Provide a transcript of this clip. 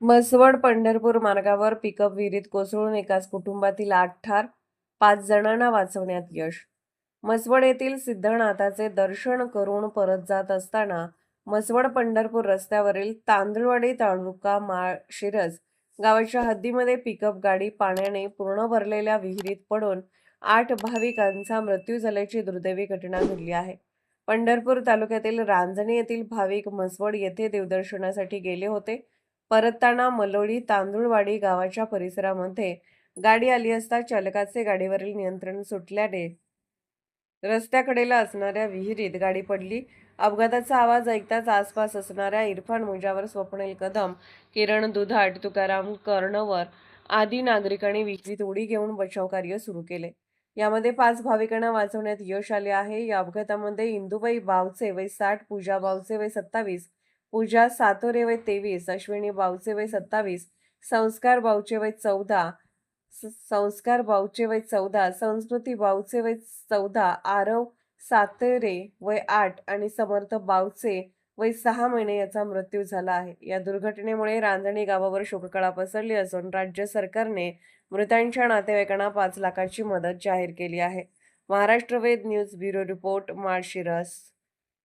म्हसवड पंढरपूर मार्गावर पिकअप विहिरीत कोसळून एकाच कुटुंबातील 8 ठार, 5 जणांना वाचवण्यात यश. म्हसवड येथील सिद्धनाथाचे दर्शन करून परत जात असताना म्हसवड पंढरपूर रस्त्यावरील तांदुळवाडी तालुका माळशिरस गावाच्या हद्दीमध्ये पिकअप गाडी पाण्याने पूर्ण भरलेल्या विहिरीत पडून 8 भाविकांचा मृत्यू झाल्याची दुर्दैवी घटना घडली आहे. पंढरपूर तालुक्यातील रांजणी येथील भाविक म्हसवड येथे देवदर्शनासाठी गेले होते. परतताना मलोळी तांदुळवाडी गावाच्या परिसरामध्ये गाडी आली असता चालकाचे गाडीवरील नियंत्रण सुटल्याने रस्त्याकडेला असणाऱ्या विहिरीत गाडी पडली. अपघाताचा आवाज ऐकताच आसपास असणाऱ्या इरफान मुजावर, स्वप्नील कदम, किरण दुधाट, तुकाराम कर्णवर आदी नागरिकांनी विहिरीत उडी घेऊन बचाव कार्य सुरू केले. यामध्ये 5 भाविकांना वाचवण्यात यश आले आहे. या अपघातामध्ये इंदुबाई बावचे वय 60, पूजा बावचे वय 27, पूजा सातोरे वय 23, अश्विनी बावचे वय 27, संस्कार बावचे वय 14, संस्कार बावचे वय 14, संस्कृती बावचे वय 14, आरव सातेरे वय 8 आणि समर्थ बावचे वय 6 महिने याचा मृत्यू झाला आहे. या दुर्घटनेमुळे रांजणी गावावर शोककळा पसरली असून राज्य सरकारने मृतांच्या नातेवाईकांना 5 लाखाची मदत जाहीर केली आहे. महाराष्ट्र वेद न्यूज ब्युरो रिपोर्ट, माळशिरस.